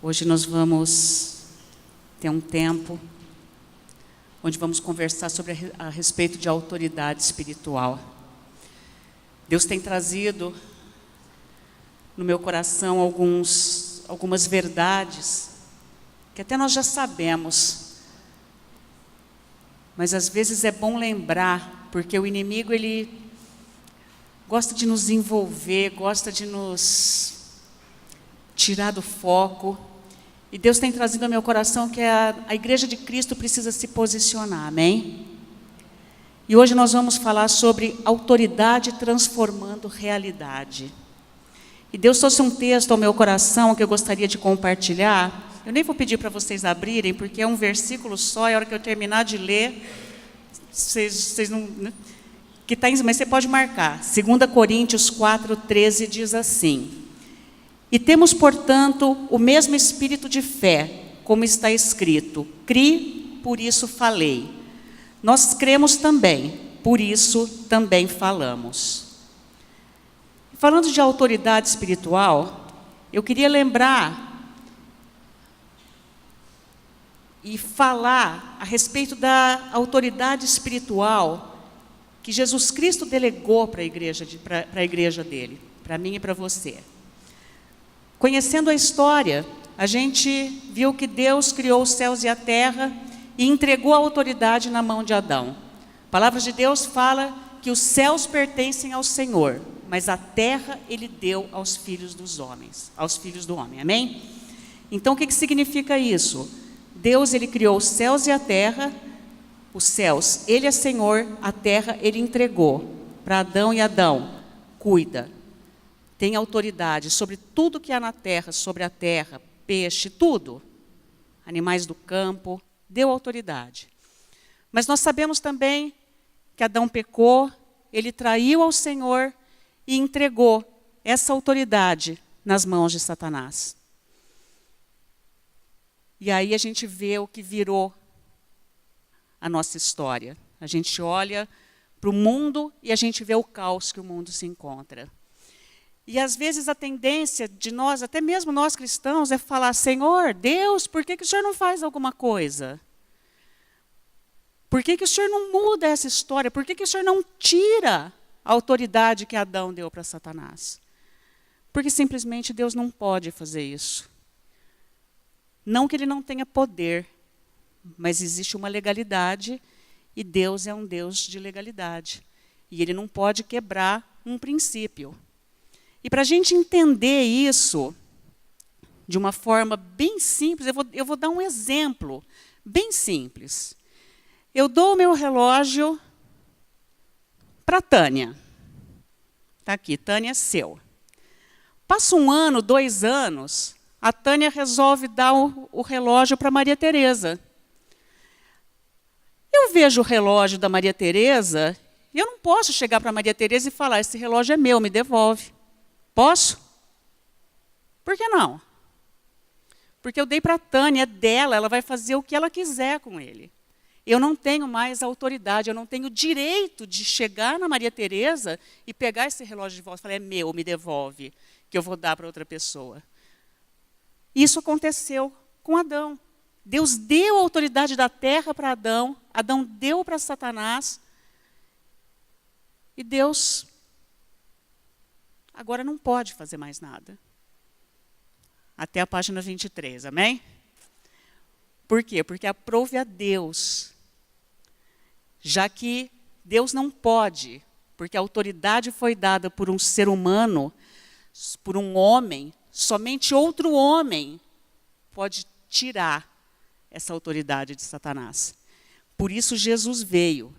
Hoje nós vamos ter um tempo onde vamos conversar sobre a respeito de autoridade espiritual. Deus tem trazido no meu coração algumas verdades que até nós já sabemos, mas às vezes é bom lembrar, porque o inimigo ele gosta de nos envolver, gosta de nos tirar do foco. E Deus tem trazido ao meu coração que a Igreja de Cristo precisa se posicionar, amém? E hoje nós vamos falar sobre autoridade transformando realidade. E Deus trouxe um texto ao meu coração que eu gostaria de compartilhar. Eu nem vou pedir para vocês abrirem, porque é um versículo só, e a hora que eu terminar de ler, vocês não... Que tá, mas você pode marcar. 2 Coríntios 4:13 diz assim: e temos, portanto, o mesmo espírito de fé, como está escrito, cri, por isso falei. Nós cremos também, por isso também falamos. Falando de autoridade espiritual, eu queria lembrar e falar a respeito da autoridade espiritual que Jesus Cristo delegou para a igreja dele, para mim e para você. Conhecendo a história, a gente viu que Deus criou os céus e a terra e entregou a autoridade na mão de Adão. A palavra de Deus fala que os céus pertencem ao Senhor, mas a terra Ele deu aos filhos dos homens, aos filhos do homem, amém? Então o que significa isso? Deus Ele criou os céus e a terra, os céus Ele é Senhor, a terra Ele entregou para Adão e Adão, cuida. Tem autoridade sobre tudo que há na terra, sobre a terra, peixe, tudo. Animais do campo, deu autoridade. Mas nós sabemos também que Adão pecou, ele traiu ao Senhor e entregou essa autoridade nas mãos de Satanás. E aí a gente vê o que virou a nossa história. A gente olha para o mundo e a gente vê o caos que o mundo se encontra. E às vezes a tendência de nós, até mesmo nós cristãos, é falar: Senhor, Deus, por que o Senhor não faz alguma coisa? Por que o Senhor não muda essa história? Por que o Senhor não tira a autoridade que Adão deu para Satanás? Porque simplesmente Deus não pode fazer isso. Não que Ele não tenha poder, mas existe uma legalidade e Deus é um Deus de legalidade. E Ele não pode quebrar um princípio. E para a gente entender isso de uma forma bem simples, eu vou dar um exemplo bem simples. Eu dou o meu relógio para a Tânia. Está aqui, Tânia, é seu. Passa 1 ano, 2 anos, a Tânia resolve dar o relógio para a Maria Tereza. Eu vejo o relógio da Maria Tereza e eu não posso chegar para a Maria Tereza e falar: esse relógio é meu, me devolve. Posso? Por que não? Porque eu dei para a Tânia, é dela, ela vai fazer o que ela quiser com ele. Eu não tenho mais autoridade, eu não tenho direito de chegar na Maria Tereza e pegar esse relógio de volta e falar: é meu, me devolve, que eu vou dar para outra pessoa. Isso aconteceu com Adão. Deus deu a autoridade da terra para Adão, Adão deu para Satanás, e Deus agora não pode fazer mais nada. Até a página 23, amém? Por quê? Porque aprove a Deus. Já que Deus não pode, porque a autoridade foi dada por um ser humano, por um homem, somente outro homem pode tirar essa autoridade de Satanás. Por isso Jesus veio.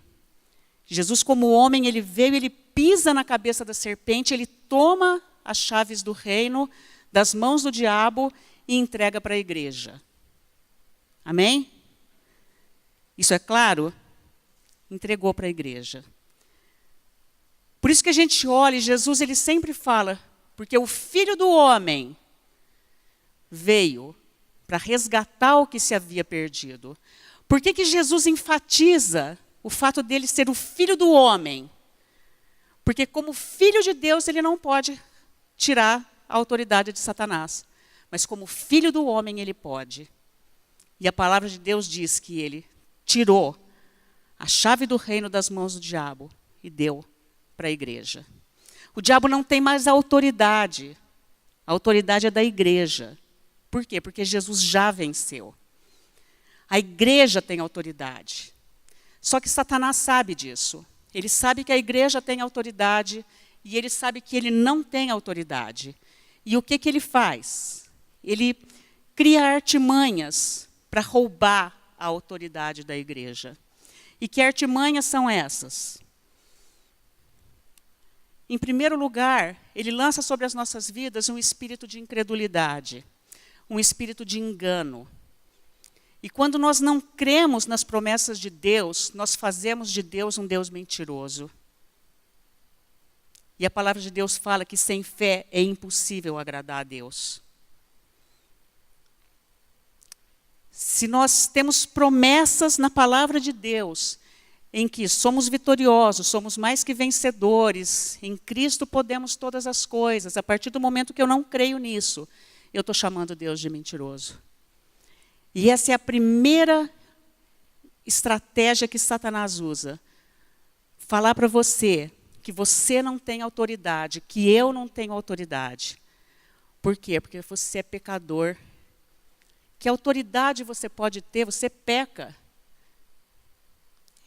Jesus, como homem, ele veio, ele pisa na cabeça da serpente, ele toma as chaves do reino das mãos do diabo e entrega para a igreja. Amém? Isso é claro? Entregou para a igreja. Por isso que a gente olha, e Jesus ele sempre fala, porque o Filho do Homem veio para resgatar o que se havia perdido. Por que Jesus enfatiza o fato dele ser o Filho do Homem? Porque como Filho de Deus, ele não pode tirar a autoridade de Satanás. mas como filho do homem ele pode. E a palavra de Deus diz que ele tirou a chave do reino das mãos do diabo e deu para a igreja. O diabo não tem mais autoridade. A autoridade é da igreja. Por quê? Porque Jesus já venceu. A igreja tem autoridade. Só que Satanás sabe disso. Ele sabe que a igreja tem autoridade e ele sabe que ele não tem autoridade. E o que ele faz? Ele cria artimanhas para roubar a autoridade da igreja. E que artimanhas são essas? Em primeiro lugar, ele lança sobre as nossas vidas um espírito de incredulidade, um espírito de engano. E quando nós não cremos nas promessas de Deus, nós fazemos de Deus um Deus mentiroso. E a palavra de Deus fala que sem fé é impossível agradar a Deus. Se nós temos promessas na palavra de Deus, em que somos vitoriosos, somos mais que vencedores, em Cristo podemos todas as coisas, a partir do momento que eu não creio nisso, eu estou chamando Deus de mentiroso. E essa é a primeira estratégia que Satanás usa. Falar para você que você não tem autoridade, que eu não tenho autoridade. Por quê? Porque você é pecador. Que autoridade você pode ter? Você peca.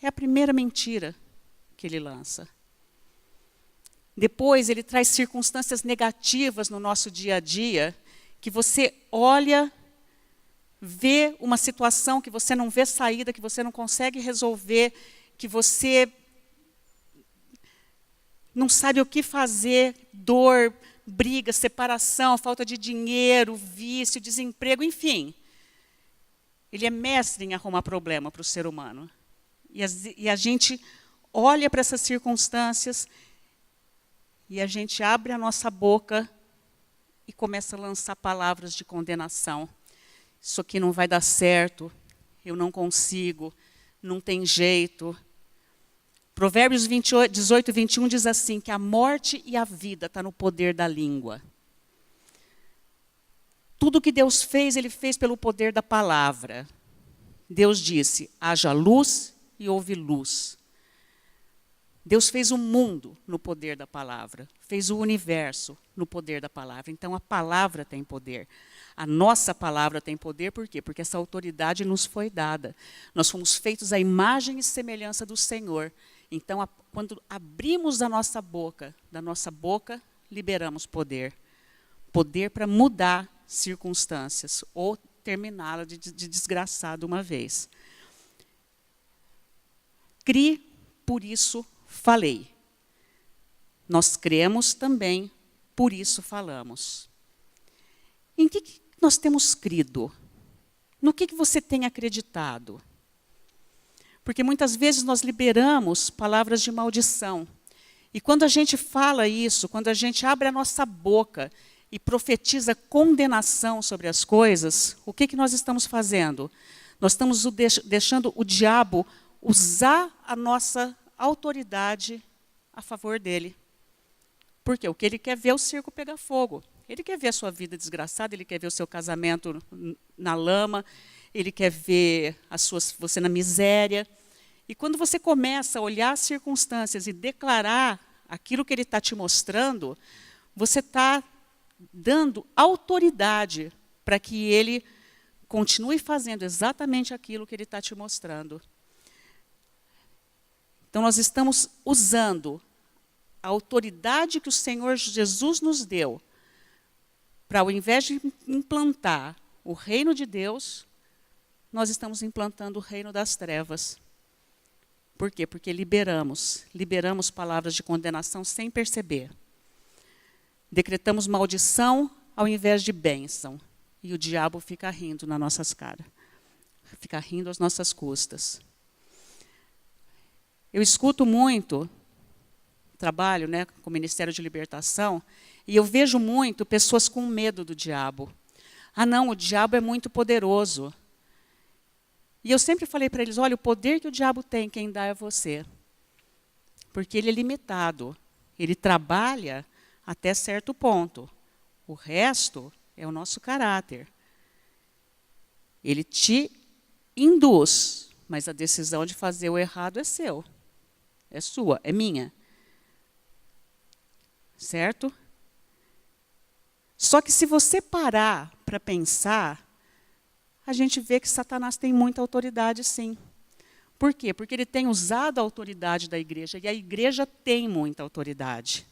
É a primeira mentira que ele lança. Depois, ele traz circunstâncias negativas no nosso dia a dia, que você olha, vê uma situação que você não vê saída, que você não consegue resolver, que você não sabe o que fazer, dor, briga, separação, falta de dinheiro, vício, desemprego, enfim. Ele é mestre em arrumar problema para o ser humano. E a gente olha para essas circunstâncias e a gente abre a nossa boca e começa a lançar palavras de condenação. Isso aqui não vai dar certo, eu não consigo, não tem jeito. Provérbios 18 e 21 diz assim, que a morte e a vida estão no poder da língua. Tudo que Deus fez, ele fez pelo poder da palavra. Deus disse, haja luz e houve luz. Deus fez o mundo no poder da palavra, fez o universo no poder da palavra. Então a palavra tem poder. A nossa palavra tem poder, por quê? Porque essa autoridade nos foi dada. Nós fomos feitos à imagem e semelhança do Senhor. Então, quando abrimos da nossa boca liberamos poder. Poder para mudar circunstâncias ou terminá-la de desgraçar de uma vez. Cri, por isso falei. Nós cremos também, por isso falamos. Em que nós temos crido? No que você tem acreditado? Porque muitas vezes nós liberamos palavras de maldição. E quando a gente fala isso, quando a gente abre a nossa boca e profetiza condenação sobre as coisas, o que nós estamos fazendo? Nós estamos deixando o diabo usar a nossa autoridade a favor dele. Porque o que ele quer ver é o circo pegar fogo. Ele quer ver a sua vida desgraçada, ele quer ver o seu casamento na lama, ele quer ver você na miséria. E quando você começa a olhar as circunstâncias e declarar aquilo que ele está te mostrando, você está dando autoridade para que ele continue fazendo exatamente aquilo que ele está te mostrando. Então, nós estamos usando a autoridade que o Senhor Jesus nos deu para, ao invés de implantar o reino de Deus, nós estamos implantando o reino das trevas. Por quê? Porque liberamos palavras de condenação sem perceber. Decretamos maldição ao invés de bênção. E o diabo fica rindo nas nossas caras. Fica rindo às nossas custas. Eu escuto muito, trabalho, com o Ministério de Libertação, e eu vejo muito pessoas com medo do diabo. Ah, não, o diabo é muito poderoso. E eu sempre falei para eles, olha, o poder que o diabo tem, quem dá é você. Porque ele é limitado. Ele trabalha até certo ponto. O resto é o nosso caráter. Ele te induz, mas a decisão de fazer o errado é seu. É sua, é minha. Certo? Só que se você parar para pensar, a gente vê que Satanás tem muita autoridade, sim. Por quê? Porque ele tem usado a autoridade da igreja, e a igreja tem muita autoridade.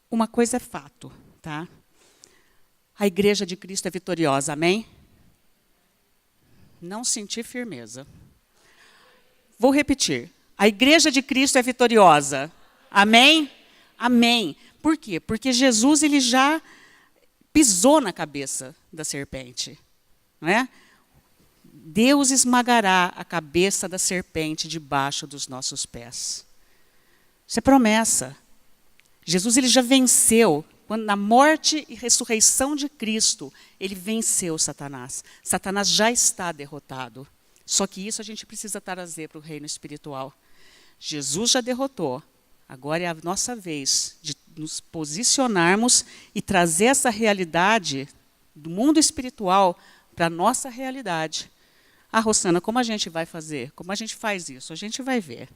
Uma coisa é fato, tá? A igreja de Cristo é vitoriosa, amém? Não senti firmeza. Vou repetir. A igreja de Cristo é vitoriosa. Amém? Amém. Por quê? Porque Jesus ele já pisou na cabeça da serpente. Não é? Deus esmagará a cabeça da serpente debaixo dos nossos pés. Isso é promessa. Jesus ele já venceu. Quando na morte e ressurreição de Cristo, ele venceu Satanás. Satanás já está derrotado. Só que isso a gente precisa trazer para o reino espiritual. Jesus já derrotou. Agora é a nossa vez de nos posicionarmos e trazer essa realidade do mundo espiritual para a nossa realidade. Ah, Rosana, como a gente vai fazer? Como a gente faz isso? A gente vai ver.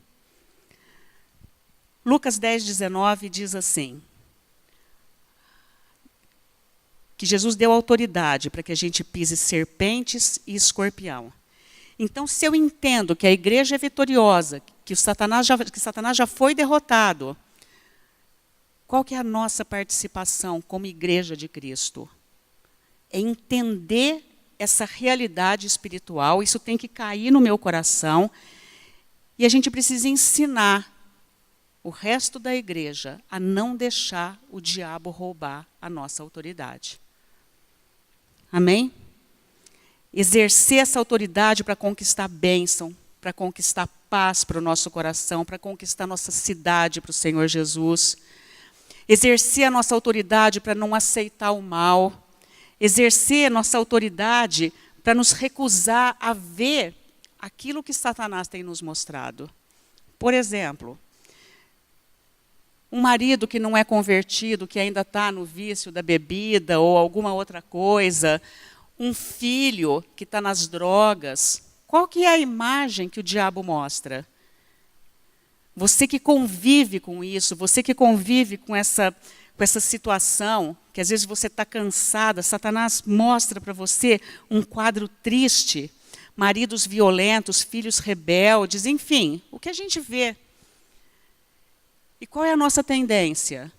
Lucas 10:19 diz assim, que Jesus deu autoridade para que a gente pise serpentes e escorpião. Então, se eu entendo que a igreja é vitoriosa, que Satanás já foi derrotado, qual que é a nossa participação como igreja de Cristo? É entender essa realidade espiritual, isso tem que cair no meu coração, e a gente precisa ensinar o resto da igreja a não deixar o diabo roubar a nossa autoridade. Amém? Exercer essa autoridade para conquistar bênção, para conquistar paz para o nosso coração, para conquistar nossa cidade para o Senhor Jesus. Exercer a nossa autoridade para não aceitar o mal. Exercer a nossa autoridade para nos recusar a ver aquilo que Satanás tem nos mostrado. Por exemplo, um marido que não é convertido, que ainda está no vício da bebida ou alguma outra coisa, um filho que está nas drogas, qual que é a imagem que o diabo mostra? Você que convive com isso, você que convive com essa situação, que às vezes você está cansada, Satanás mostra para você um quadro triste, maridos violentos, filhos rebeldes, enfim, o que a gente vê. E qual é a nossa tendência?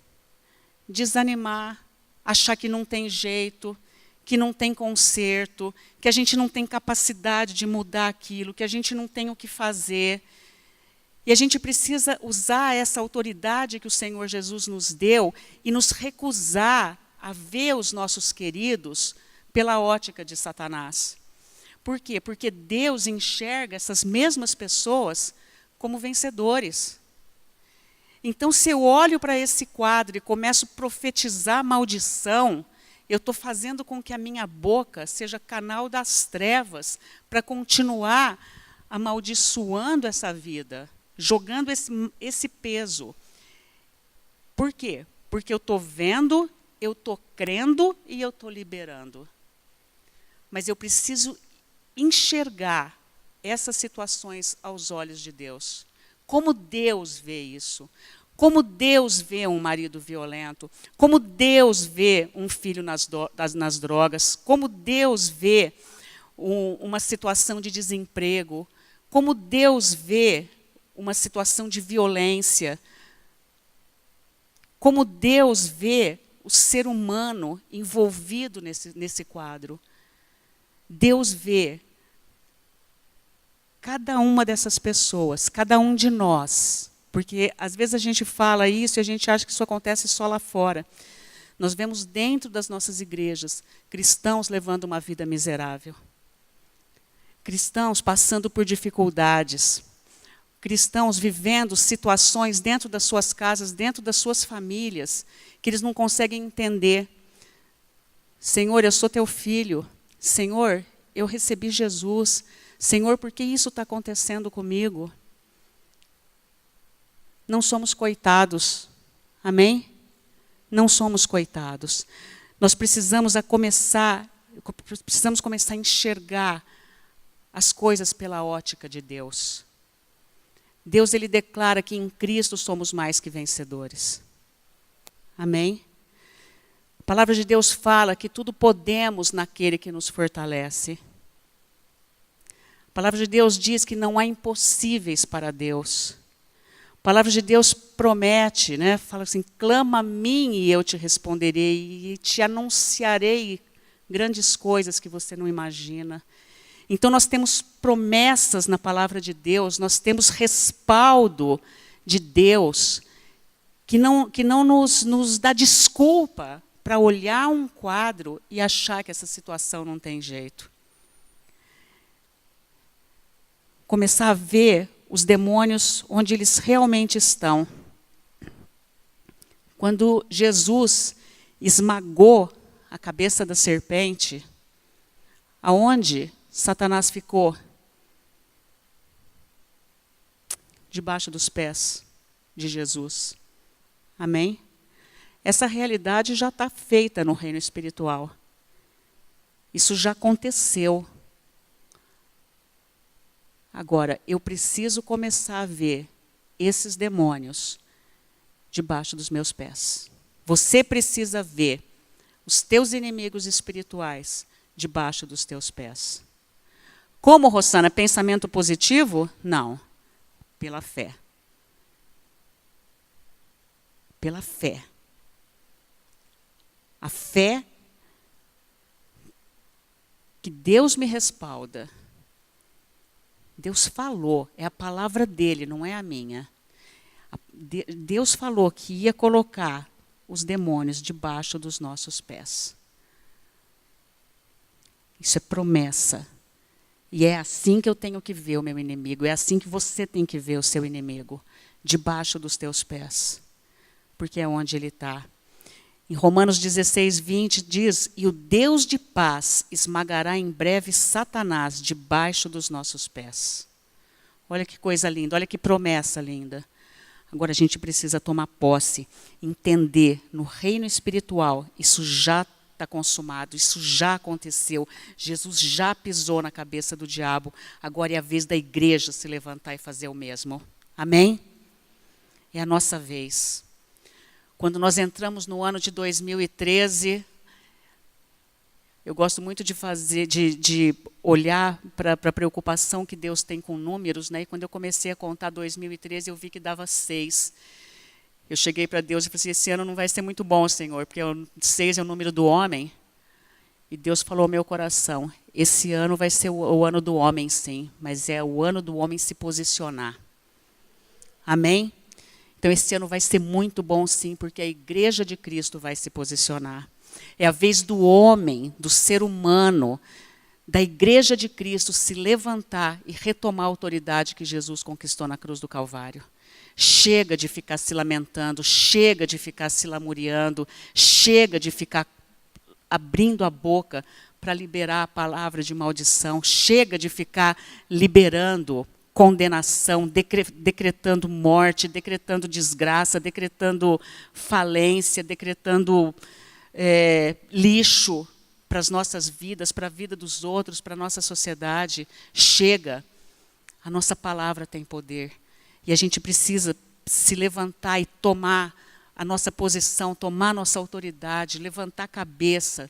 Desanimar, achar que não tem jeito, que não tem conserto, que a gente não tem capacidade de mudar aquilo, que a gente não tem o que fazer. E a gente precisa usar essa autoridade que o Senhor Jesus nos deu e nos recusar a ver os nossos queridos pela ótica de Satanás. Por quê? Porque Deus enxerga essas mesmas pessoas como vencedores. Então, se eu olho para esse quadro e começo a profetizar maldição, eu estou fazendo com que a minha boca seja canal das trevas para continuar amaldiçoando essa vida, jogando esse peso. Por quê? Porque eu estou vendo, eu estou crendo e eu estou liberando. Mas eu preciso enxergar essas situações aos olhos de Deus. Como Deus vê isso? Como Deus vê um marido violento? Como Deus vê um filho nas drogas? Como Deus vê uma situação de desemprego? Como Deus vê uma situação de violência? Como Deus vê o ser humano envolvido nesse quadro? Deus vê cada uma dessas pessoas, cada um de nós, porque às vezes a gente fala isso e a gente acha que isso acontece só lá fora. Nós vemos dentro das nossas igrejas cristãos levando uma vida miserável, cristãos passando por dificuldades, cristãos vivendo situações dentro das suas casas, dentro das suas famílias, que eles não conseguem entender. Senhor, eu sou teu filho. Senhor, eu recebi Jesus. Senhor, por que isso está acontecendo comigo? Não somos coitados. Amém? Não somos coitados. Nós precisamos começar a enxergar as coisas pela ótica de Deus. Deus, ele declara que em Cristo somos mais que vencedores. Amém? A palavra de Deus fala que tudo podemos naquele que nos fortalece. A palavra de Deus diz que não há impossíveis para Deus. A palavra de Deus promete, né? Fala assim, clama a mim e eu te responderei e te anunciarei grandes coisas que você não imagina. Então nós temos promessas na palavra de Deus, nós temos respaldo de Deus que não nos dá desculpa para olhar um quadro e achar que essa situação não tem jeito. Começar a ver os demônios onde eles realmente estão. Quando Jesus esmagou a cabeça da serpente, aonde Satanás ficou? Debaixo dos pés de Jesus. Amém? Essa realidade já está feita no reino espiritual. Isso já aconteceu. Agora, eu preciso começar a ver esses demônios debaixo dos meus pés. Você precisa ver os teus inimigos espirituais debaixo dos teus pés. Como, Rosana, pensamento positivo? Não. Pela fé. Pela fé. A fé que Deus me respalda. Deus falou, é a palavra dele, não é a minha. Deus falou que ia colocar os demônios debaixo dos nossos pés. Isso é promessa. E é assim que eu tenho que ver o meu inimigo, é assim que você tem que ver o seu inimigo, debaixo dos teus pés. Porque é onde ele está. Em Romanos 16, 20 diz, e o Deus de paz esmagará em breve Satanás debaixo dos nossos pés. Olha que coisa linda, olha que promessa linda. Agora a gente precisa tomar posse, entender no reino espiritual, isso já está consumado, isso já aconteceu. Jesus já pisou na cabeça do diabo, agora é a vez da igreja se levantar e fazer o mesmo. Amém? É a nossa vez. Quando nós entramos no ano de 2013, eu gosto muito de olhar para a preocupação que Deus tem com números, né? E quando eu comecei a contar 2013, eu vi que dava 6. Eu cheguei para Deus e falei assim, esse ano não vai ser muito bom, Senhor, porque 6 é o número do homem. E Deus falou ao meu coração, esse ano vai ser o ano do homem, sim, mas é o ano do homem se posicionar. Amém? Então, esse ano vai ser muito bom, sim, porque a igreja de Cristo vai se posicionar. É a vez do homem, do ser humano, da igreja de Cristo se levantar e retomar a autoridade que Jesus conquistou na cruz do Calvário. Chega de ficar se lamentando, chega de ficar se lamuriando, chega de ficar abrindo a boca para liberar a palavra de maldição, chega de ficar liberando condenação, decretando morte, decretando desgraça, decretando falência, decretando lixo para as nossas vidas, para a vida dos outros, para a nossa sociedade. Chega. A nossa palavra tem poder. E a gente precisa se levantar e tomar a nossa posição, tomar a nossa autoridade, levantar a cabeça.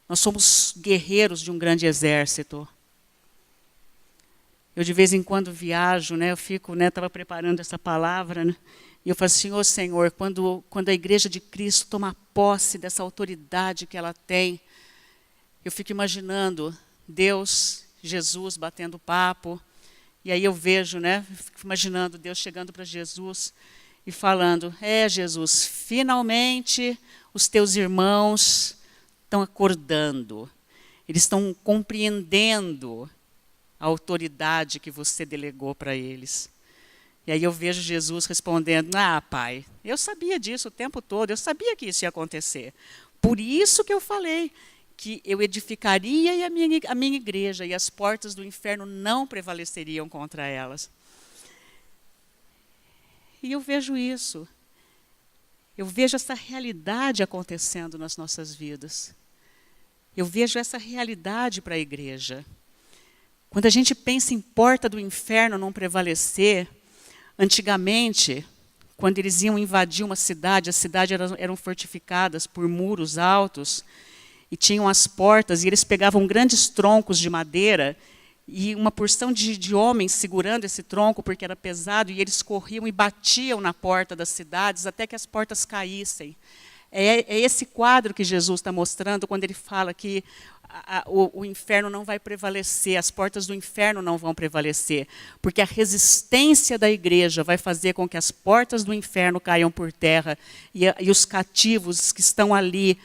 Nós somos guerreiros de um grande exército. Eu de vez em quando viajo, né, eu fico, estava preparando essa palavra, né, e eu falo assim, ô Senhor, quando a igreja de Cristo toma posse dessa autoridade que ela tem, eu fico imaginando Deus, Jesus batendo papo, e aí eu vejo, fico imaginando Deus chegando para Jesus e falando, Jesus, finalmente os teus irmãos estão acordando, eles estão compreendendo a autoridade que você delegou para eles. E aí eu vejo Jesus respondendo, Pai, eu sabia disso o tempo todo, eu sabia que isso ia acontecer. Por isso que eu falei que eu edificaria a minha igreja e as portas do inferno não prevaleceriam contra elas. E eu vejo isso. Eu vejo essa realidade acontecendo nas nossas vidas. Eu vejo essa realidade para a igreja. Quando a gente pensa em porta do inferno não prevalecer, antigamente, quando eles iam invadir uma cidade, as cidades eram fortificadas por muros altos, e tinham as portas, e eles pegavam grandes troncos de madeira, e uma porção de homens segurando esse tronco, porque era pesado, e eles corriam e batiam na porta das cidades, até que as portas caíssem. É esse quadro que Jesus está mostrando, quando ele fala que o inferno não vai prevalecer, as portas do inferno não vão prevalecer, porque a resistência da igreja vai fazer com que as portas do inferno caiam por terra, e os cativos que estão ali,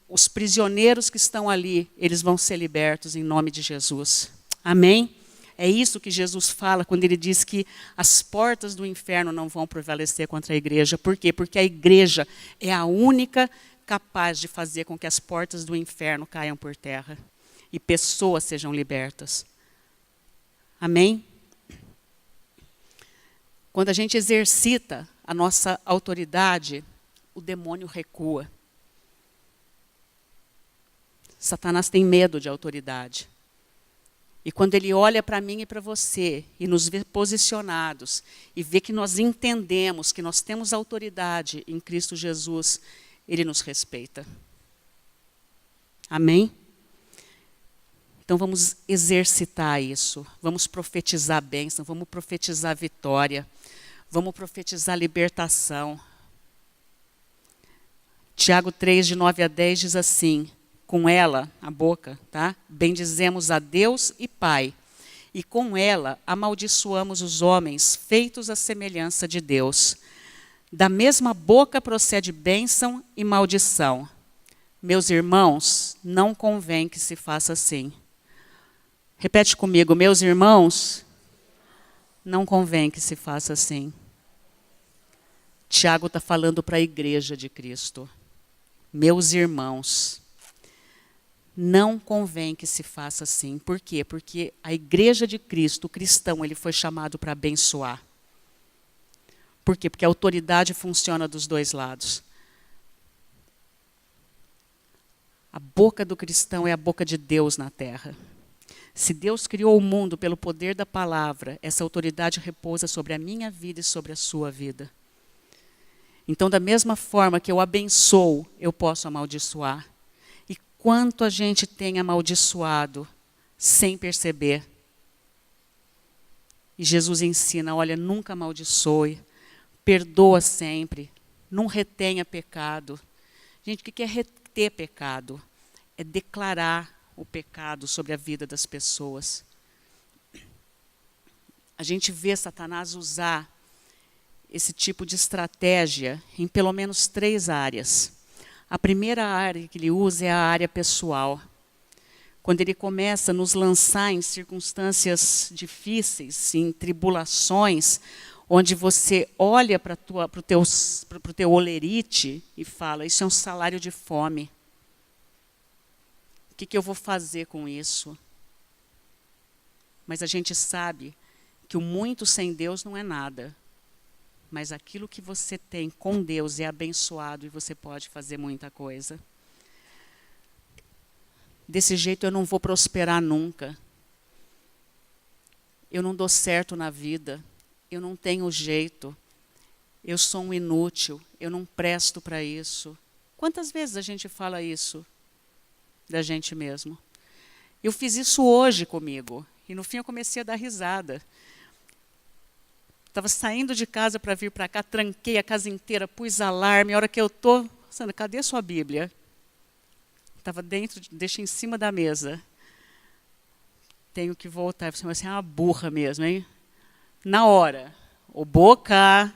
os prisioneiros que estão ali, eles vão ser libertos em nome de Jesus. Amém? É isso que Jesus fala quando ele diz que as portas do inferno não vão prevalecer contra a igreja. Por quê? Porque a igreja é a única capaz de fazer com que as portas do inferno caiam por terra e pessoas sejam libertas. Amém? Quando a gente exercita a nossa autoridade, o demônio recua. Satanás tem medo de autoridade. E quando ele olha para mim e para você, e nos vê posicionados, e vê que nós entendemos que nós temos autoridade em Cristo Jesus, ele nos respeita. Amém? Então vamos exercitar isso, vamos profetizar bênção, vamos profetizar vitória, vamos profetizar libertação. Tiago 3, de 9 a 10 diz assim: com ela, a boca, tá? Bendizemos a Deus e Pai, e com ela amaldiçoamos os homens feitos à semelhança de Deus. Da mesma boca procede bênção e maldição. Meus irmãos, não convém que se faça assim. Repete comigo, meus irmãos, não convém que se faça assim. Tiago está falando para a igreja de Cristo. Meus irmãos, não convém que se faça assim. Por quê? Porque a igreja de Cristo, o cristão, ele foi chamado para abençoar. Por quê? Porque a autoridade funciona dos dois lados. A boca do cristão é a boca de Deus na terra. Se Deus criou o mundo pelo poder da palavra, essa autoridade repousa sobre a minha vida e sobre a sua vida. Então, da mesma forma que eu abençoo, eu posso amaldiçoar. Quanto a gente tem amaldiçoado sem perceber. E Jesus ensina, olha, nunca amaldiçoe, perdoa sempre, não retenha pecado. Gente, o que é reter pecado? É declarar o pecado sobre a vida das pessoas. A gente vê Satanás usar esse tipo de estratégia em pelo menos 3 áreas. A primeira área que ele usa é a área pessoal. Quando ele começa a nos lançar em circunstâncias difíceis, em tribulações, onde você olha para o teu olerite e fala, isso é um salário de fome. O que eu vou fazer com isso? Mas a gente sabe que o muito sem Deus não é nada. Mas aquilo que você tem com Deus é abençoado e você pode fazer muita coisa. Desse jeito eu não vou prosperar nunca. Eu não dou certo na vida. Eu não tenho jeito. Eu sou um inútil. Eu não presto para isso. Quantas vezes a gente fala isso da gente mesmo? Eu fiz isso hoje comigo. E no fim eu comecei a dar risada. Estava saindo de casa para vir para cá, tranquei a casa inteira, pus alarme. A hora que eu estou, Sandra, cadê a sua Bíblia? Estava dentro, deixei em cima da mesa. Tenho que voltar. Você vai ser uma burra mesmo, hein? Na hora. Ô, boca.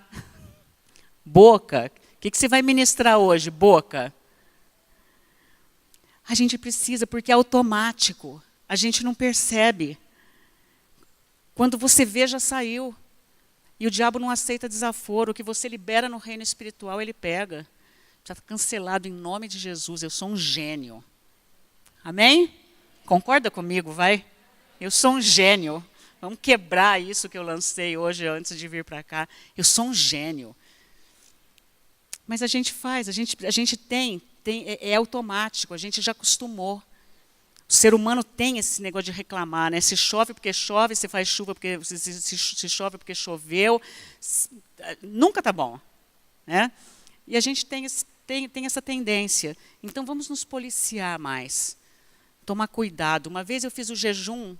Boca. O que você vai ministrar hoje, boca? A gente precisa, porque é automático. A gente não percebe. Quando você vê, já saiu. E o diabo não aceita desaforo. O que você libera no reino espiritual, ele pega. Já está cancelado em nome de Jesus. Eu sou um gênio. Amém? Concorda comigo, vai? Eu sou um gênio. Vamos quebrar isso que eu lancei hoje antes de vir para cá. Eu sou um gênio. Mas a gente faz, a gente tem é automático, a gente já acostumou. O ser humano tem esse negócio de reclamar, né? Se chove porque chove, se faz chuva porque se chove porque choveu, nunca está bom, né? E a gente tem essa tendência. Então vamos nos policiar mais, tomar cuidado. Uma vez eu fiz um jejum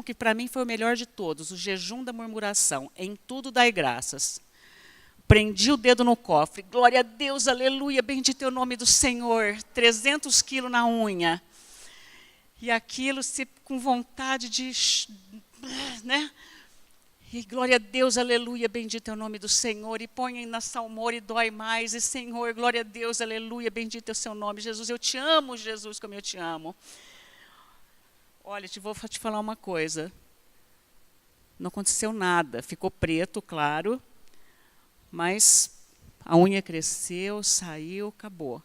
que para mim foi o melhor de todos, o jejum da murmuração. Em tudo dai graças. Prendi o dedo no cofre, glória a Deus, aleluia, bendito é o nome do Senhor, 300 quilos na unha. E aquilo com vontade de, né? E glória a Deus, aleluia, bendito é o nome do Senhor. E põe na salmoura e dói mais. E Senhor, glória a Deus, aleluia, bendito é o seu nome. Jesus, eu te amo, Jesus, como eu te amo. Olha, vou te falar uma coisa. Não aconteceu nada, ficou preto, claro. Mas a unha cresceu, saiu, acabou.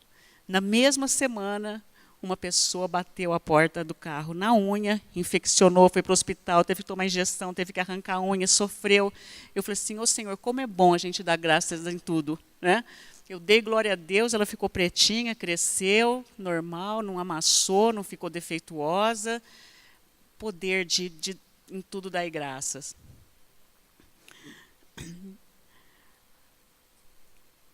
Na mesma semana, uma pessoa bateu a porta do carro na unha, infeccionou, foi para o hospital, teve que tomar injeção, teve que arrancar a unha, sofreu. Eu falei assim, ô Senhor, como é bom a gente dar graças em tudo, né? Eu dei glória a Deus, ela ficou pretinha, cresceu, normal, não amassou, não ficou defeituosa. Poder de em tudo dar graças.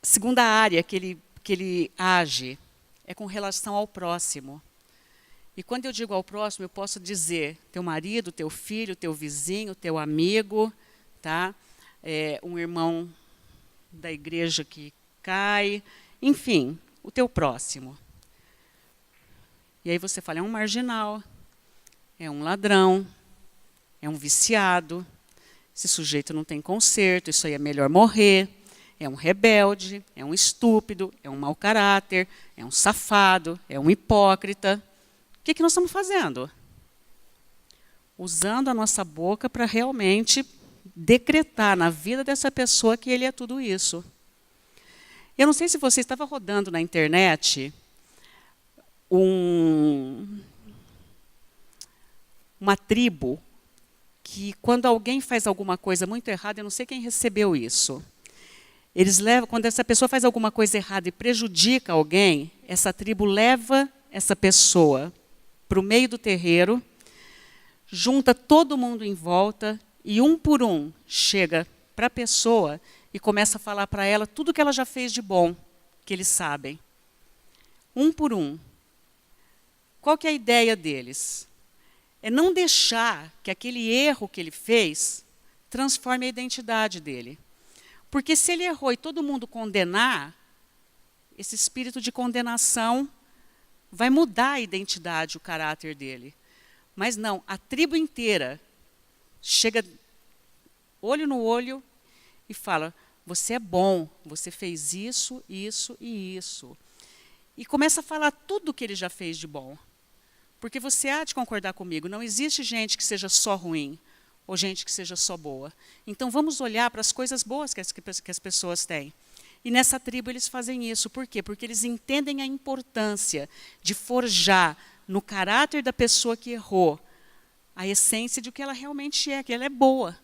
Segunda área que ele age é com relação ao próximo. E quando eu digo ao próximo, eu posso dizer teu marido, teu filho, teu vizinho, teu amigo, tá? Um irmão da igreja que cai, enfim, o teu próximo. E aí você fala, é um marginal, é um ladrão, é um viciado, esse sujeito não tem conserto, isso aí é melhor morrer. É um rebelde, é um estúpido, é um mau caráter, é um safado, é um hipócrita. O que nós estamos fazendo? Usando a nossa boca para realmente decretar na vida dessa pessoa que ele é tudo isso. Eu não sei se você estava rodando na internet uma tribo que, quando alguém faz alguma coisa muito errada, eu não sei quem recebeu isso. Eles levam, quando essa pessoa faz alguma coisa errada e prejudica alguém, essa tribo leva essa pessoa para o meio do terreiro, junta todo mundo em volta e um por um chega para a pessoa e começa a falar para ela tudo que ela já fez de bom, que eles sabem. Um por um. Qual que é a ideia deles? É não deixar que aquele erro que ele fez transforme a identidade dele. Porque se ele errou e todo mundo condenar, esse espírito de condenação vai mudar a identidade, o caráter dele. Mas não, a tribo inteira chega olho no olho e fala, você é bom, você fez isso, isso e isso. E começa a falar tudo o que ele já fez de bom. Porque você há de concordar comigo, não existe gente que seja só ruim, ou gente que seja só boa. Então, vamos olhar para as coisas boas que as pessoas têm. E nessa tribo eles fazem isso. Por quê? Porque eles entendem a importância de forjar no caráter da pessoa que errou a essência de o que ela realmente é, que ela é boa.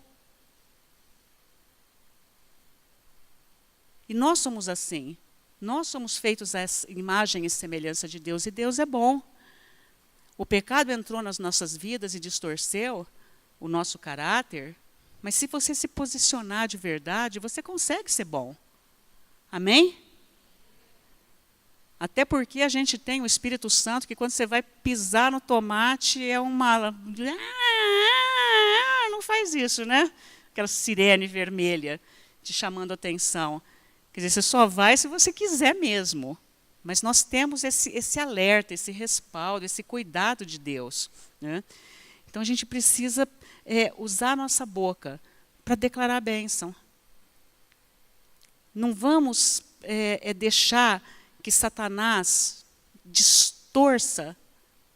E nós somos assim. Nós somos feitos à imagem e semelhança de Deus, e Deus é bom. O pecado entrou nas nossas vidas e distorceu o nosso caráter, mas se você se posicionar de verdade, você consegue ser bom. Amém? Até porque a gente tem o Espírito Santo, que quando você vai pisar no tomate, é uma... Não faz isso, né? Aquela sirene vermelha te chamando a atenção. Quer dizer, você só vai se você quiser mesmo. Mas nós temos esse alerta, esse respaldo, esse cuidado de Deus, né? Então, a gente precisa usar a nossa boca para declarar a bênção. Não vamos deixar que Satanás distorça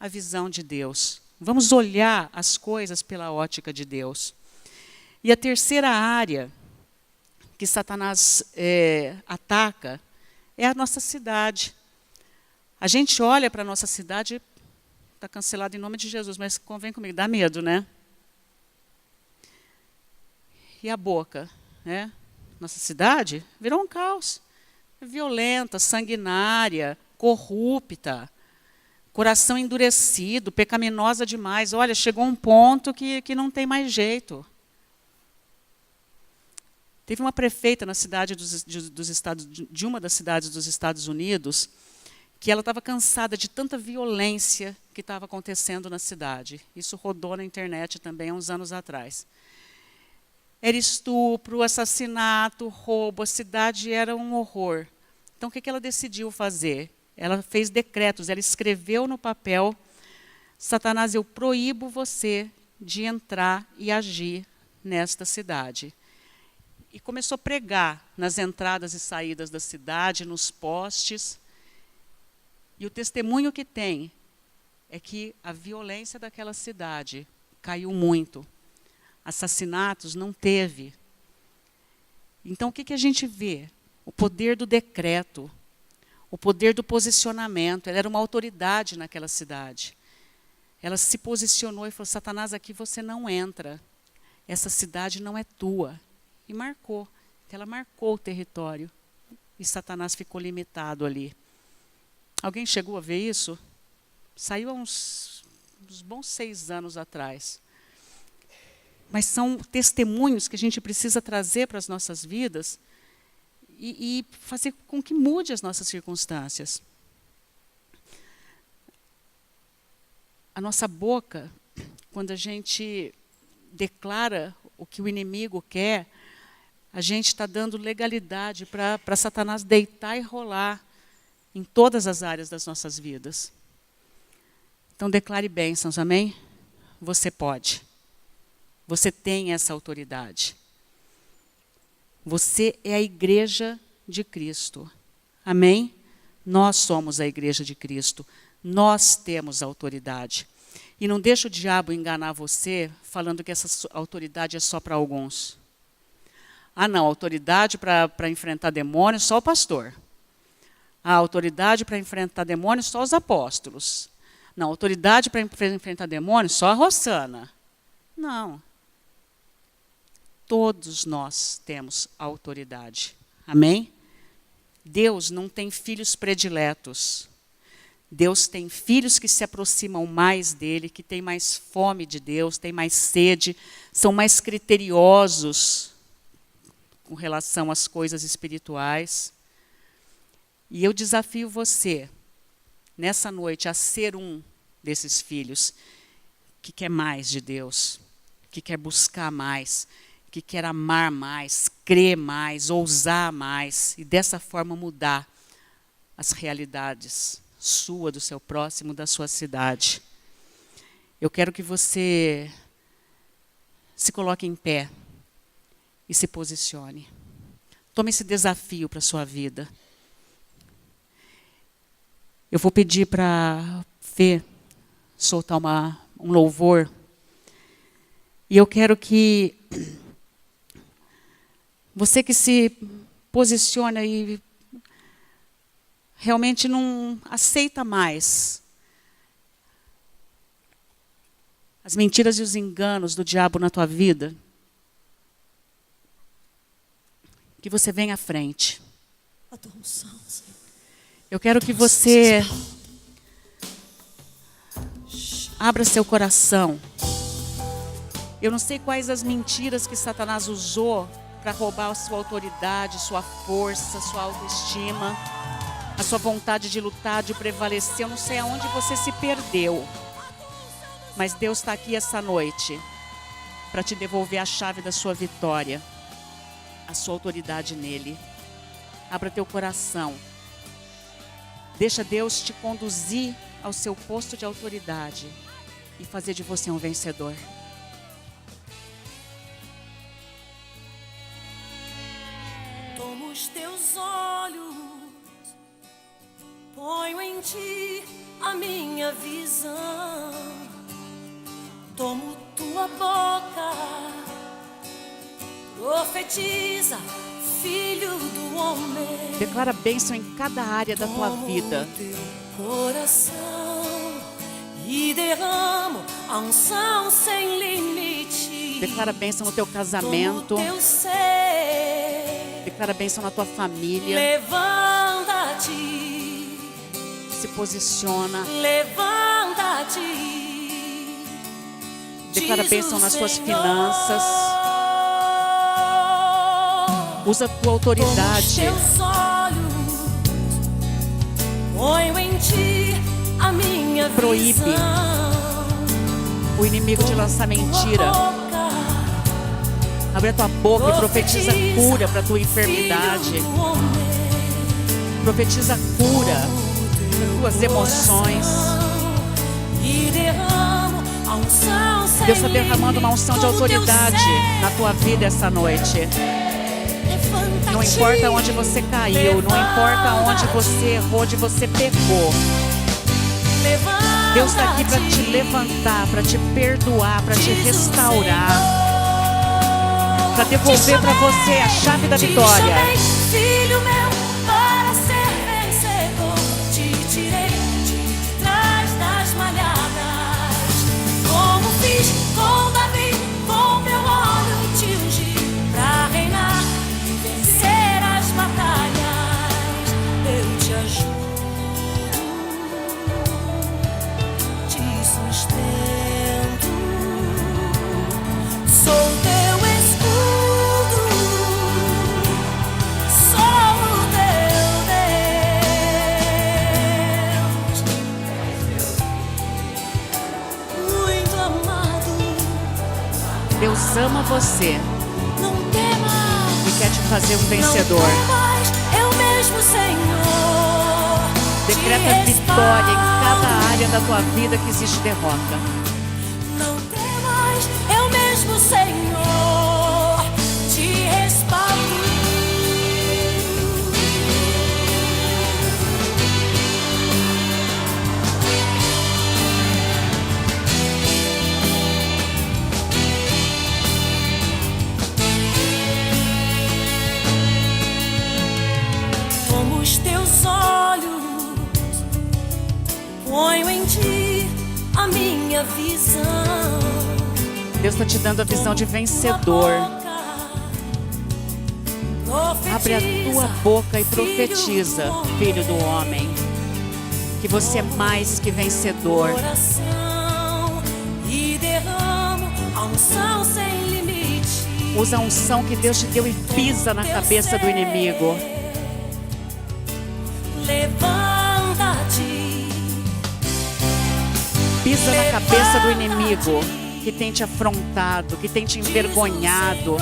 a visão de Deus. Vamos olhar as coisas pela ótica de Deus. E a terceira área que Satanás ataca é a nossa cidade. A gente olha para a nossa cidade, está cancelado em nome de Jesus, mas convém comigo, dá medo, né? E a boca, né? Nossa cidade virou um caos. Violenta, sanguinária, corrupta, coração endurecido, pecaminosa demais. Olha, chegou um ponto que não tem mais jeito. Teve uma prefeita na cidade de uma das cidades dos Estados Unidos, que ela estava cansada de tanta violência que estava acontecendo na cidade. Isso rodou na internet também há uns anos atrás. Era estupro, assassinato, roubo, a cidade era um horror. Então, o que ela decidiu fazer? Ela fez decretos, ela escreveu no papel: Satanás, eu proíbo você de entrar e agir nesta cidade. E começou a pregar nas entradas e saídas da cidade, nos postes. E o testemunho que tem é que a violência daquela cidade caiu muito. Assassinatos não teve. Então, o que a gente vê? O poder do decreto, o poder do posicionamento. Ela era uma autoridade naquela cidade. Ela se posicionou e falou: Satanás, aqui você não entra. Essa cidade não é tua. E marcou. Ela marcou o território. E Satanás ficou limitado ali. Alguém chegou a ver isso? Saiu há uns bons 6 anos atrás. Mas são testemunhos que a gente precisa trazer para as nossas vidas e fazer com que mude as nossas circunstâncias. A nossa boca, quando a gente declara o que o inimigo quer, a gente está dando legalidade para Satanás deitar e rolar em todas as áreas das nossas vidas. Então, declare bênçãos, amém? Você pode. Você tem essa autoridade. Você é a igreja de Cristo. Amém? Nós somos a igreja de Cristo. Nós temos autoridade. E não deixa o diabo enganar você falando que essa autoridade é só para alguns. Ah, não, autoridade para enfrentar demônios, só o pastor. A autoridade para enfrentar demônios, só os apóstolos. Não, autoridade para enfrentar demônios, só a Rossana. Não. Todos nós temos autoridade. Amém? Deus não tem filhos prediletos. Deus tem filhos que se aproximam mais dele, que têm mais fome de Deus, têm mais sede, são mais criteriosos com relação às coisas espirituais. E eu desafio você, nessa noite, a ser um desses filhos que quer mais de Deus, que quer buscar mais, que quer amar mais, crer mais, ousar mais, e dessa forma mudar as realidades sua, do seu próximo, da sua cidade. Eu quero que você se coloque em pé e se posicione. Tome esse desafio para a sua vida. Eu vou pedir para Fê soltar um louvor. E eu quero que você que se posiciona e realmente não aceita mais as mentiras e os enganos do diabo na tua vida, que você venha à frente. Eu quero que você abra seu coração. Eu não sei quais as mentiras que Satanás usou para roubar a sua autoridade, sua força, sua autoestima, a sua vontade de lutar, de prevalecer. Eu não sei aonde você se perdeu. Mas Deus está aqui essa noite para te devolver a chave da sua vitória, a sua autoridade nele. Abra teu coração. Deixa Deus te conduzir ao seu posto de autoridade e fazer de você um vencedor. Tomo os teus olhos, ponho em ti a minha visão. Tomo tua boca, profetiza, filho do homem. Declara bênção em cada área da tua vida. Tomo teu coração e derramo a unção sem limite. Declara bênção no teu casamento. Tomo teu ser. Declara bênção na tua família. Levanta-te. Se posiciona. Levanta-te. Declara Diz bênção o nas tuas Senhor. finanças. Usa a tua autoridade. Tomo os teus olhos, ponho em ti a minha Proíbe visão. o inimigo de lançar mentira. Boca, Abre a tua boca e profetiza cura para a tua enfermidade. filho do homem, Profetiza cura para tuas emoções. e derramo a unção sem Deus está derramando uma unção de limite. Todo teu autoridade ser, na tua vida essa noite. levanta-te. Não importa onde você caiu, não importa onde você errou, onde você pecou. Deus está aqui para te levantar, para te perdoar, para te restaurar, para devolver para você a chave da vitória. Te chamei, filho meu, para ser vencedor. Te tirei de trás das malhadas, como fiz com Davi, com meu óleo te ungi para reinar e vencer as batalhas. Eu te ajudo, te sustento, sou teu escudo, sou o teu Deus, muito amado. Deus ama você Não temas, e quer te fazer um vencedor. não temas, eu mesmo, Senhor, Decreta te vitória em cada respaldo. área da tua vida que existe derrota. Não temas, eu mesmo, Senhor, te respaldo. Como os teus olhos, ponho em ti a minha visão. Deus está te dando a visão de vencedor. Abre a tua boca e profetiza, filho do homem, que você é mais que vencedor. Coração, e derramo a unção sem limite. Usa a unção que Deus te deu e pisa na cabeça do inimigo. Levanta-te, Pisa na cabeça do inimigo que tem te afrontado, que tem te envergonhado,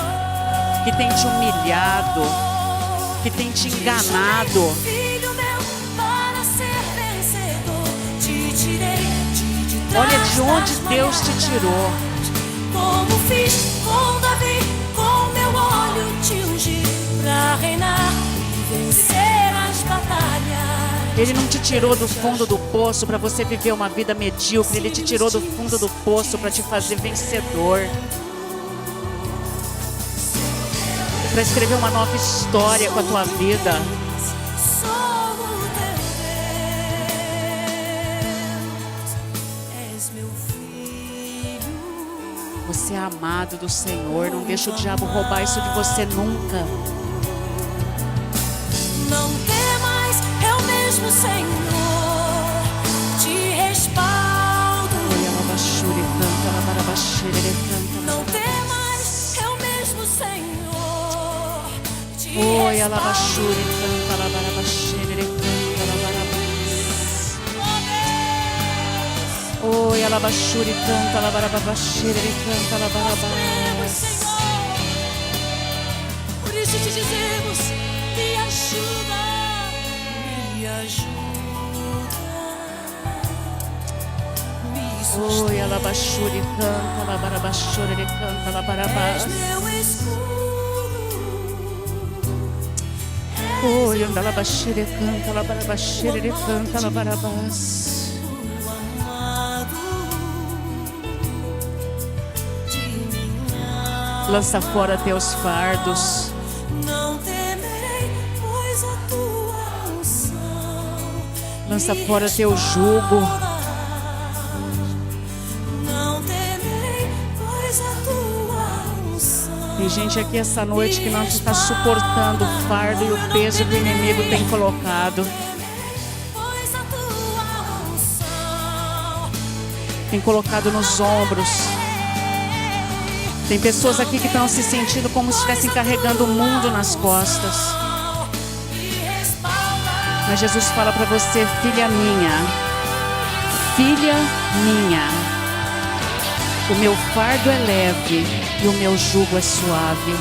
que tem te humilhado, que tem te enganado. filho meu, para ser vencedor. Te tirei de trás Olha de onde das Deus te tirou. Como fiz com Davi, com meu óleo te ungi pra reinar e vencer as batalhas. Ele não te tirou do fundo do poço para você viver uma vida medíocre. Ele te tirou do fundo do poço para te fazer vencedor, para escrever uma nova história com a tua vida. Sou o teu Deus, és meu filho. Você é amado do Senhor. Não deixa o diabo roubar isso de você nunca. Não temas, eu mesmo, Senhor, te respaldo. Não temas, eu mesmo, Senhor, te Oi, respaldo. alabashuri, canta, alabarabashiri, canta, alabarabas. Oi, alabashuri, canta, alabarabashiri, canta, Nós cremos, alabarabas. Senhor, por isso te dizemos, me ajuda, me ajuda, me sustenta. Oi, alabashuri, canta, alabarabashiri, canta, És alabarabas. meu escudo, Oi, alabashiri, canta, alabarabashiri, canta, alabarabas. amado de minha alma. Lança fora teus fardos. Não temerei, pois a tua unção Lança me fora teu jugo. respalda. Não temerei, pois a tua Tem gente aqui essa noite que não está suportando o fardo e o peso que o inimigo tem colocado. Tem colocado nos ombros. Tem pessoas aqui que estão se sentindo como se estivessem carregando o mundo nas costas. Mas Jesus fala para você, filha minha, o meu fardo é leve e o meu jugo é suave.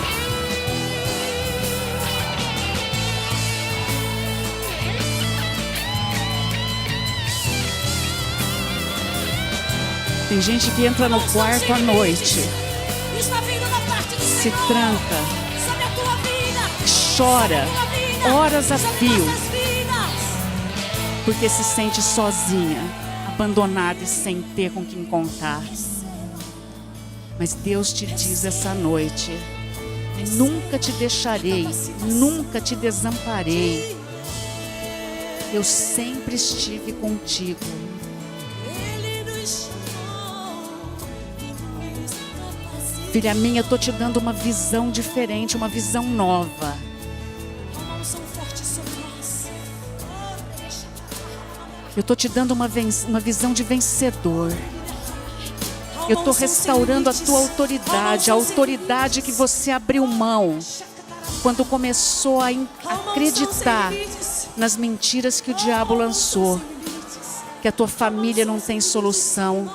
Tem gente que entra no quarto à noite, se tranca, chora, horas a fio, porque se sente sozinha, abandonada e sem ter com quem contar. Mas Deus te diz essa noite, nunca te deixarei, nunca te desamparei. Eu sempre estive contigo. Filha minha, eu estou te dando uma visão diferente, uma visão nova. Eu estou te dando uma visão de vencedor. Eu estou restaurando a tua autoridade, a autoridade que você abriu mão quando começou a acreditar nas mentiras que o diabo lançou, que a tua família não tem solução,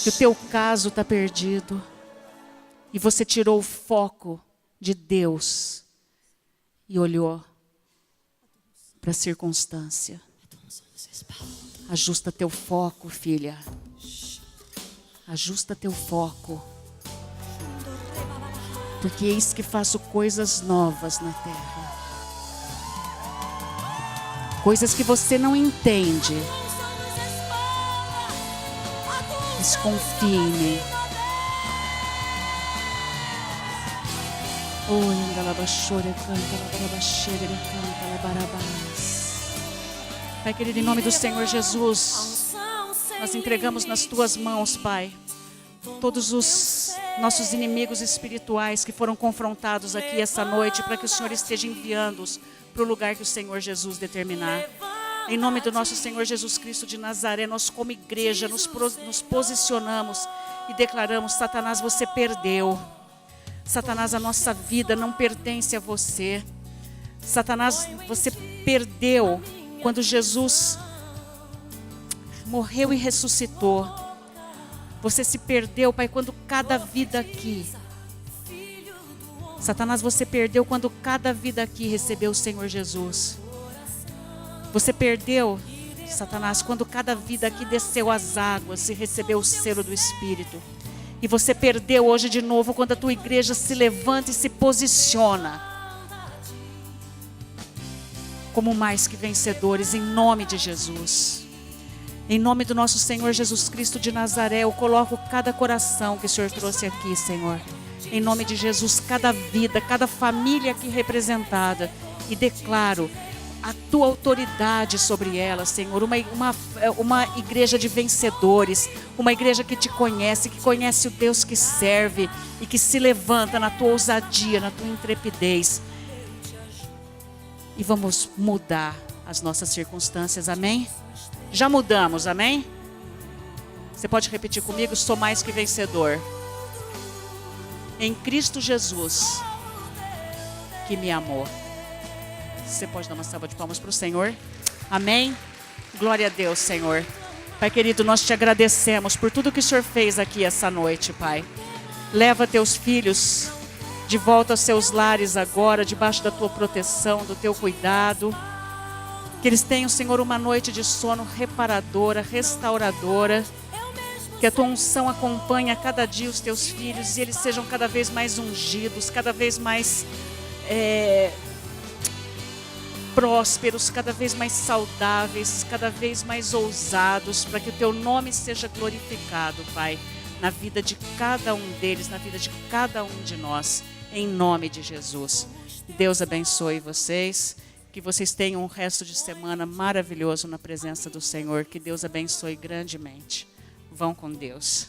que o teu caso está perdido. E você tirou o foco de Deus e olhou para a circunstância. Ajusta teu foco, filha. Ajusta teu foco. Porque eis que faço coisas novas na terra. Coisas que você não entende. Mas confie em mim. Pai querido, em nome do Senhor Jesus, nós entregamos nas tuas mãos, Pai, todos os nossos inimigos espirituais que foram confrontados aqui essa noite, para que o Senhor esteja enviando-os para o lugar que o Senhor Jesus determinar. Em nome do nosso Senhor Jesus Cristo de Nazaré, nós como igreja nos posicionamos e declaramos: Satanás, você perdeu. Satanás, a nossa vida não pertence a você. Satanás, você perdeu quando Jesus morreu e ressuscitou. Você se perdeu, Pai, quando cada vida aqui. Satanás, você perdeu quando cada vida aqui recebeu o Senhor Jesus. Você perdeu, Satanás, quando cada vida aqui desceu às águas e recebeu o selo do Espírito. E você perdeu hoje de novo quando a tua igreja se levanta e se posiciona como mais que vencedores, em nome de Jesus. Em nome do nosso Senhor Jesus Cristo de Nazaré, eu coloco cada coração que o Senhor trouxe aqui, Senhor. Em nome de Jesus, cada vida, cada família aqui representada. E declaro a tua autoridade sobre ela, Senhor, uma igreja de vencedores, uma igreja que te conhece, que conhece o Deus que serve e que se levanta na tua ousadia, na tua intrepidez. E vamos mudar as nossas circunstâncias, amém? Já mudamos, amém? Você pode repetir comigo? Sou mais que vencedor em Cristo Jesus, que me amou. Você pode dar uma salva de palmas para o Senhor? Amém? Glória a Deus, Senhor. Pai querido, nós te agradecemos por tudo que o Senhor fez aqui essa noite, Pai. Leva teus filhos de volta aos seus lares agora, debaixo da tua proteção, do teu cuidado. Que eles tenham, Senhor, uma noite de sono reparadora, restauradora. Que a tua unção acompanhe a cada dia os teus filhos e eles sejam cada vez mais ungidos, cada vez mais prósperos, cada vez mais saudáveis, cada vez mais ousados, para que o teu nome seja glorificado, Pai, na vida de cada um deles, na vida de cada um de nós, em nome de Jesus. Deus abençoe vocês, que vocês tenham um resto de semana maravilhoso na presença do Senhor, que Deus abençoe grandemente. Vão com Deus.